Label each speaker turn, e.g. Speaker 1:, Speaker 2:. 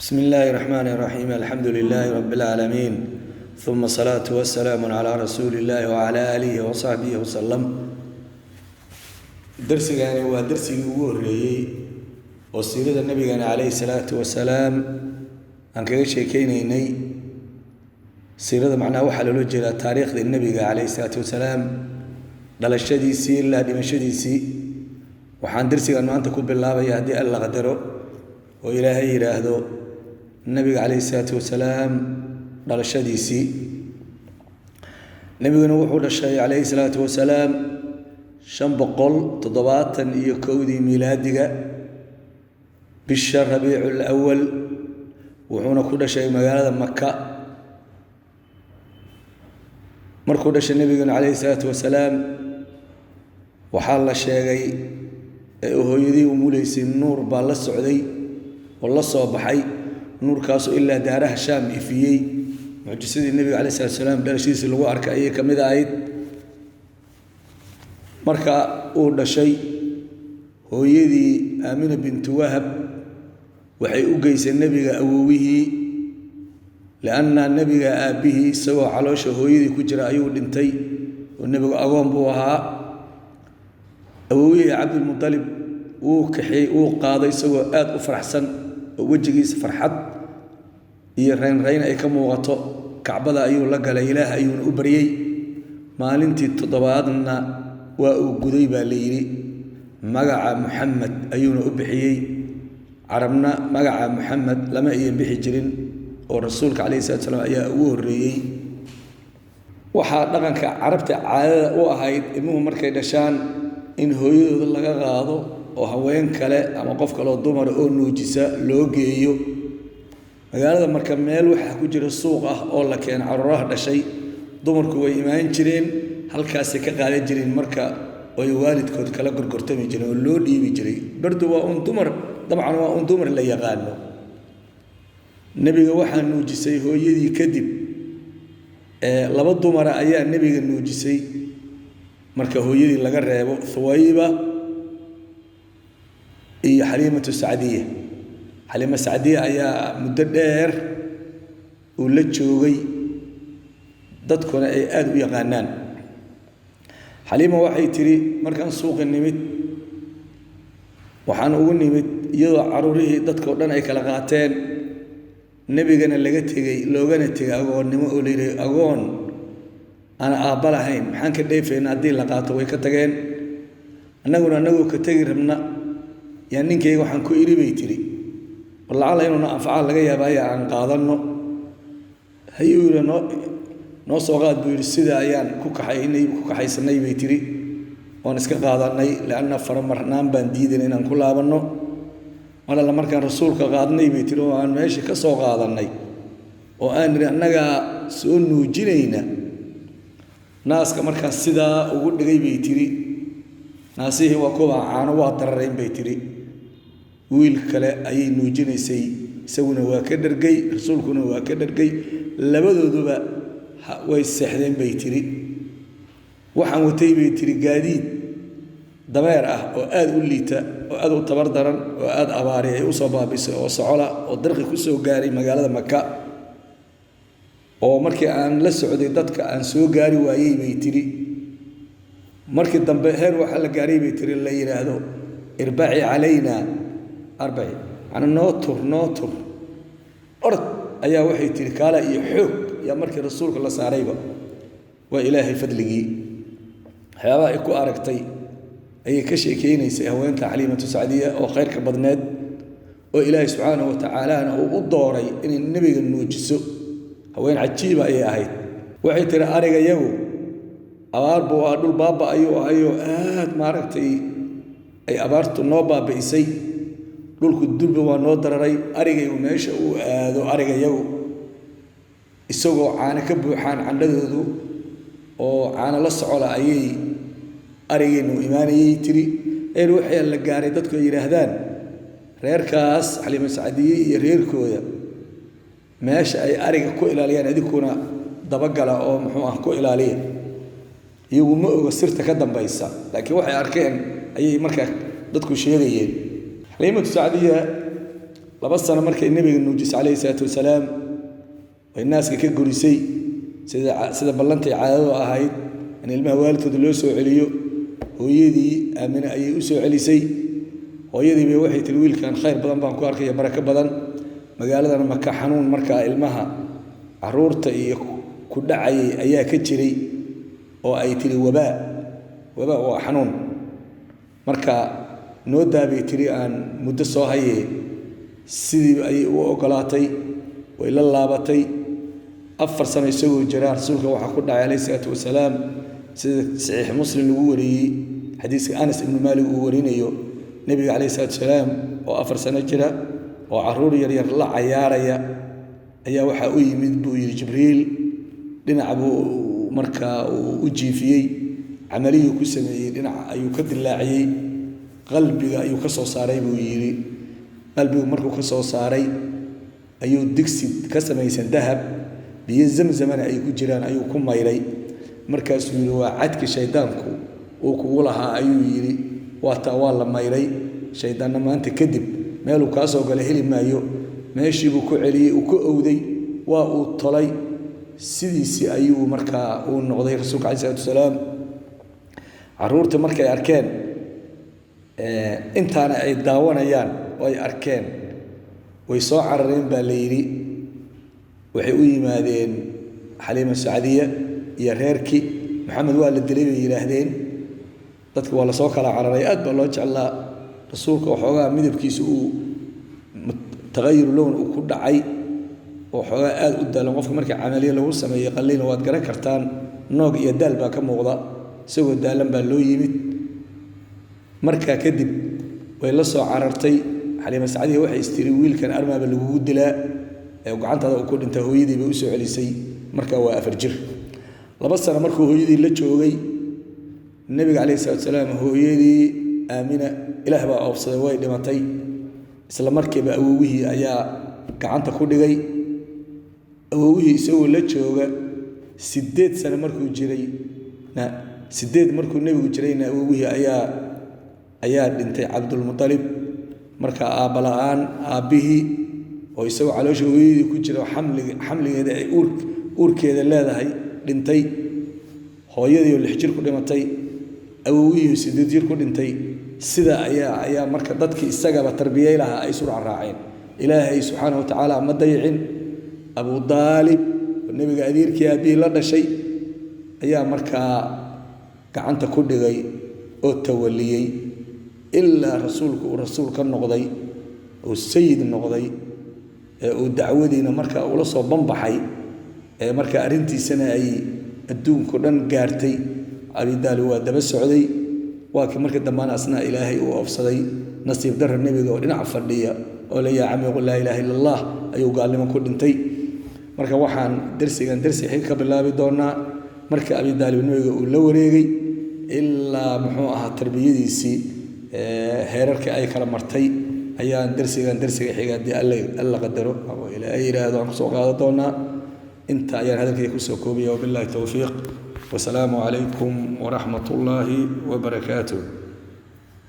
Speaker 1: بسم الله الرحمن الرحيم الحمد لله رب العالمين ثم الصلاة والسلام على رسول الله وعلى آله وصحبه وسلم درس يعني هو درس يوري وسيرة النبي عليه الصلاة والسلام عن كل شيء كيني سيرة معناه وحل الوجه تاريخ النبي عليه الصلاة والسلام دل الشدي سير لا دم الشدي سي وحان درس أنه أنت كوب الله يهدي الله قدره وإلهي يراهدو النبي عليه الصلاة والسلام دل الشدي سي النبي نوح الشيء عليه الصلاة والسلام شنبقل تضباطا يكودي ميلادك بالشهر ربيع الأول وحونا كل شيء مقالة مكة مركو دش النبي عليه الصلاة والسلام وحال الشيء وهو يدي وموليس النور بالله السعودي والله صباحي نور كاسو إلا داره الشام إفيي معجزة النبي عليه الصلاة والسلام درشيس اللي هو أركائية كمذا عيد مركا أول شيء هو يدي آمنة بنت وهب وحي أجيس النبي أوويه لأن النبي أبيه سوى على شهويدي كجرا أيود انتي والنبي أقوم بوها أوويه عبد المطلب وكحي وقاضي سوى آد أفرحسن وجهيس فرحت يرين رين أي كم وغطو كعبدا أيو لقى لإله أيون أبريي مالنتي تضبادنا وأقضيبا ليري مقع محمد أيون أبحيي عربنا مقع محمد لما ينبحي جرين ورسولك عليه الصلاة والسلام أيها أوريي waxaa dhaqanka carabta caadada u ahayd ilmuhu markay dhashaan in hooyadooda laga qaado oo haween kale ama qof kale oo dumar oo nuujisa loo geeyo magaalada marka meel waxa ku jira suuq ah oo la keen caruuraha dhashay dumarku way imaan jireen halkaas ka qaadan jireen marka ay waalidkood kala gorgortami jireen oo loo dhiibi jiray bardu waa dumar dabcan waa dumar la yaqaano nabiga waxa nuujisay hooyadii kadib laba dumar ayaa nabiga nuujisay marka hooyadii laga reebo Thuwayba iyo Halimatu Saadiya Halima Saadiya ayaa muddo dheer oo la joogay dadkuna ay aad u yaqaanaan Halima waxay tiri markaan suuqa nimid waxaan ugu nimid iyadoo caruurihii dadka oo dhan ay kala qaateen nabigana laga tagay loogana tagay agoonnimo oo leeyahay agoon ana aabalahayn maxaan ka dheefayna hadii la qaato way ka tageen anagoo ka tagi rabna yaa ninkayga waxaan ku iribay tiri wallahi inuu anfaca laga yaabay aan qaadano hayuuna noo soo qaad buu sida ayaan ku kaxaysanay bay tiri waan iska qaadanay laana faramarnaan baan diidan inaan ku laabano wala markaan rasuulka qaadnay bay tiri oo aan meesha ka soo qaadanay oo aan anaga soo nuujinayna naaska markaan sida ugu dhigay bay tiri naasihi waa kuwa caano waa darareen bay tiri wiil kale ayay nuujinaysay isaguna waa ka dhargay rasuulkuna waa ka dhargay labadooduba way seexdeen bay tiri waxaan watay bay tiri gaadiid dameer ah oo aad u liita oo aad u tabar daran oo aad abaari ay u soo baabisay oo socola oo darqi ku soo gaaray magaalada Makka oo markii aan la socday dadka aan soo gaari waayay bay tiri markii dambe heer waxa la gaaray bay tiri la yiraahdo irba'i alayna arba'i ana nootur orod ayaa waxay tiri kala iyo xoog ya markii rasuulka la saarayba waa ilaahay fadligii hayaba ay ku aragtay ay ka sheekeynaysaa haweenta Halimatu Saadiya oo khayrka badneed oo Ilaahay subhanahu wa ta'ala uu dooray in nabiga nuujiso haween cajiib ay ahayd waxay tiri ariga yagu abaarbu waa dhul baaba ayuu aad maaragtay ay abaartu noo baabaysay dhulku dulba waa noo dararay ariga meesha uu aado ariga yagu isagoo caana ka buuxaan candadoodu oo caana la socola ayay arigeenu iimaanayay tiri ee ruuxii la gaaray dadku yiraahdaan reerkaas Halima Saadiya iyo reerkooda meesha ay ariga ku ilaaliyaan adikuna dabagala oo muxuu ah ku ilaaliya iyagu ma oga sirta ka dambaysa laakiin waxay arkeen ayay markaa dadku sheegayeen Halimatu Saadiya laba sano markay nabiga nuujisay calayhi salaatu wasalaam way naaska ka gurisay sida ballantay caadadu ahayd in ilmaha waalidkooda loo soo celiyo hooyadii aamina ayay u soo celisay hooyadii bay waxay tiri wiilkan khayr badan baan ku arkaya barako badan magaaladana maka xanuun markaa ilmaha caruurta iyo ku dhacayay ayaa ka jiray oo ay tiri wabaa waa xanuun marka noo daabay tiri aan muddo soo hayee sidii ayay u ogolaatay way la laabatay 4 sano isagoo jira rasuulka waxa ku dhacay alayhi salaatu wasalaam sida saxiix muslim lagu wariyay xadiiska Anas ibn Malik uu warinayo nabiga alayhi salaatu wasalaam oo 4 sano jira oo caruur yar yar la cayaaraya ayaa waxa u yimid buu yiri Jibriil dhinaca buu markaa u jiifiyay amaliyo ku sameeyay dhinaca ayuu ka dilaaciyay qalbiga ayuu ka soo saaray buu yiri qalbigu markuu ka soo saaray ayuu digsi ka samaysan dahab biyo zamzamana ay ku jiraan ayuu ku mayray markaas uu yiri waa cadki shaydaanku oo kugu lahaa ayuu yiri waa la mayray shaydaanna maanta kadib meel uu ka soo galay heli maayo meeshii buu ku celiyay uu ku owday waa uu tolay sidiisi ayuu markaa uu noqday rasuulka cali salaatu wasalaam caruurta markay arkeen intaana ay daawanayaan oo ay arkeen way soo carareen baa la yiri waxay u yimaadeen Xaliima Saadiya iyo reerkii Maxamed waa la dilay bay yiraahdeen dadku waa la soo kala cararay aad baa loo jeclaa rasuulka waxoogaa midabkiisa uu tagayur loon uu ku dhacay waxoogaa aad u daalan qofka markii amaliye lagu sameeyay qalliin waad garan kartaan noog iyo daal baa ka muuqda isagoo daalan baa loo yimid markaa kadib way la soo carartay Xaliima Saadiya waxay istiri wiilkan armaaba lagu dilaa ee gacantada uu ku dhintay hooyadii bay u soo celisay markaa waa 4 jir 2 sano markuu hooyadii la joogay nabiga kaleey salaam hooyadii aamina ilaah baa oofsaday way dhimatay isla markiiba awowihii ayaa gacanta ku dhigay awowihii isagoo la jooga 8 sano markuu jiray 8 markuu nabigu jirayna awowihii ayaa dhintay Abdul Muttalib marka aabalaan aabihii oo isagoo caloosha hooyadii ku jira xamligeeda ay uurkeeda leedahay dhintay hooyadii oo 6 jir ku dhimatay awowihii 8 jir ku dhintay sida ayaa marka dadkii isagaba tarbiyay lahaa ay soo raaceen ilaahay subhanahu wa ta'ala ma dayicin Abu Talib nabiga adeerkii aabihii la dhashay ayaa marka gacanta ku dhigay oo tawaliyay illa rasuulku rasuulka noqday oo sayid noqday oo dacwadiina marka uu la soo banbaxay marka arintiisana ay adduunka dhan gaartay Abi Talib waa daba socday waa kii marka dambana asna ilaahay uu oofsaday nasiib dar nabiga oo dhinac fadhiya oo la yaacay la ilaaha illa allah ayuu gaalnimo ku dhintay marka waxaan darsigan darsi xig ka bilaabi doonaa marka Abi Talib nabiga uu la wareegay ilaa muxuu ahaa tarbiyadiisii heerarka ay kala martay ayaan darsiga xiga hadii alla qadaro oo ilaahay yiraahdo aan soo qaado doonaa inta ayaan hadalkay ku soo koobay wabillahi tawfiiq والسلام عليكم ورحمة الله وبركاته.